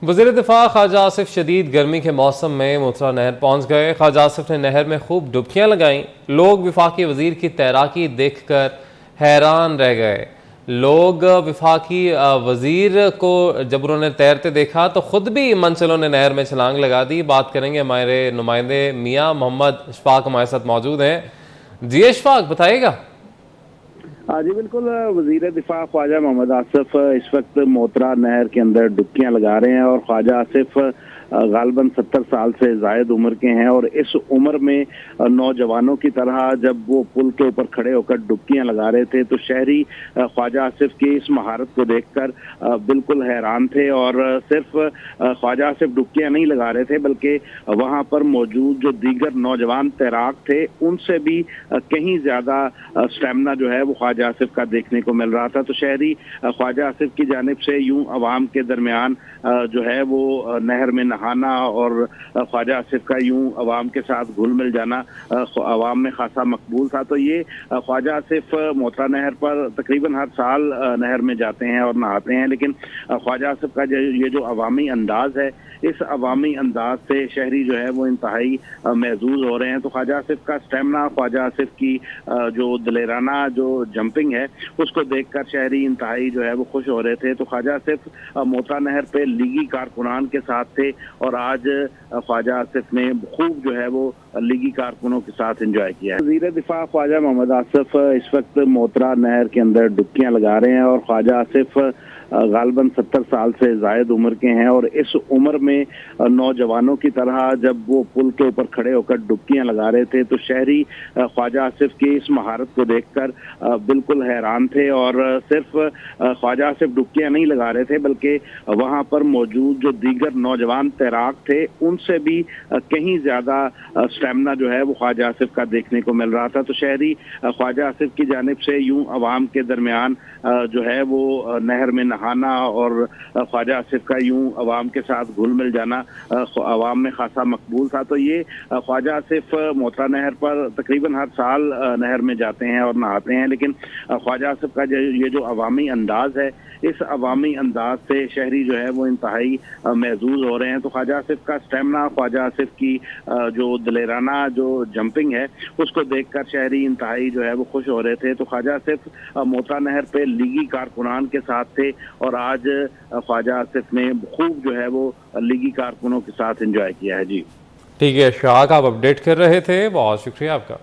वज़ीर दिफ़ा ख्वाजा आसिफ शदीद गर्मी के मौसम में मोथरा नहर पहुँच गए। ख्वाजा आसिफ ने नहर में खूब डुबकियाँ लगाईं। लोग वफाकी वज़ीर की तैराकी देख कर हैरान रह गए। लोग वफाकी वज़ीर को जब उन्होंने तैरते देखा तो ख़ुद भी मनचलों ने नहर में छलांग लगा दी। बात करेंगे हमारे नुमाइंदे मियाँ मोहम्मद इशफाक हमारे साथ मौजूद हैं। जी इशफाक, बताइएगा। हाँ जी बिल्कुल। वजीर दिफा ख्वाजा मोहम्मद आसिफ इस वक्त मोतरा नहर के अंदर डुबकियां लगा रहे हैं और ख्वाजा आसिफ गालबन 70 साल से जायद उम्र के हैं और इस उम्र में नौजवानों की तरह जब वो पुल के ऊपर खड़े होकर डुबकियां लगा रहे थे तो शहरी ख्वाजा आसिफ की इस महारत को देखकर बिल्कुल हैरान थे। और सिर्फ ख्वाजा आसिफ डुबकियां नहीं लगा रहे थे बल्कि वहां पर मौजूद जो दीगर नौजवान तैराक थे उनसे भी कहीं ज्यादा स्टेमिना जो है वो ख्वाजा आसिफ का देखने को मिल रहा था। तो शहरी ख्वाजा आसिफ की जानिब से यूं अवाम के दरमियान जो है वो नहर में नहाना और ख्वाजा आसिफ का यूं अवाम के साथ घुल मिल जाना अवाम में खासा मकबूल था। तो ये ख्वाजा आसिफ मोतरा नहर पर तकरीबन हर साल नहर में जाते हैं और नहाते हैं, लेकिन ख्वाजा आसिफ का ये जो अवामी अंदाज है, इस अवामी अंदाज से शहरी जो है वो इंतहाई महजूज हो रहे हैं। तो ख्वाजा आसिफ का स्टेमिना, ख्वाजा आसिफ की जो दलेराना जो जंपिंग है उसको देखकर शहरी इंतहाई जो है वो खुश हो रहे थे। तो ख्वाजा आसिफ मोतरा नहर पे लीगी कारकुनान के साथ थे और आज ख्वाजा आसिफ ने खूब जो है वो लीगी कारकुनों के साथ एंजॉय किया है। वज़ीर दिफा ख्वाजा मोहम्मद आसिफ इस वक्त मोतरा नहर के अंदर डुबकियां लगा रहे हैं और ख्वाजा आसिफ गालबन 70 साल से जायद उम्र के हैं और इस उम्र में नौजवानों की तरह जब वो पुल के ऊपर खड़े होकर डुबकियां लगा रहे थे तो शहरी ख्वाजा आसिफ की इस महारत को देखकर बिल्कुल हैरान थे। और सिर्फ ख्वाजा आसिफ डुबकियां नहीं लगा रहे थे बल्कि वहां पर मौजूद जो दीगर नौजवान तैराक थे उनसे भी कहीं ज्यादा स्टेमिना जो है वो ख्वाजा आसिफ का देखने को मिल रहा था। तो शहरी ख्वाजा आसिफ की जानिब से यूं अवाम के दरमियान जो है वो नहर में नहाना और ख्वाजा आसिफ का यूं अवाम के साथ घुल मिल जाना अवाम में खासा मकबूल था। तो ये ख्वाजा आसिफ मोतरा नहर पर तकरीबन हर साल नहर में जाते हैं और नहाते हैं, लेकिन ख्वाजा आसिफ का ये जो अवामी अंदाज है, इस अवामी अंदाज से शहरी जो है वो इंतहाई महजूज हो रहे हैं। तो ख्वाजा आसिफ का स्टेमिना, ख्वाजा आसिफ की जो दलेराना जो जंपिंग है उसको देखकर शहरी इंतहाई जो है वो खुश हो रहे थे। तो ख्वाजा आसिफ मोतरा नहर पे लीगी कारकुनान के साथ थे और आज ख्वाजा आसिफ ने खूब जो है वो लीगी कारकुनों के साथ एंजॉय किया है। जी ठीक है इशफाक, आप अपडेट कर रहे थे, बहुत शुक्रिया आपका।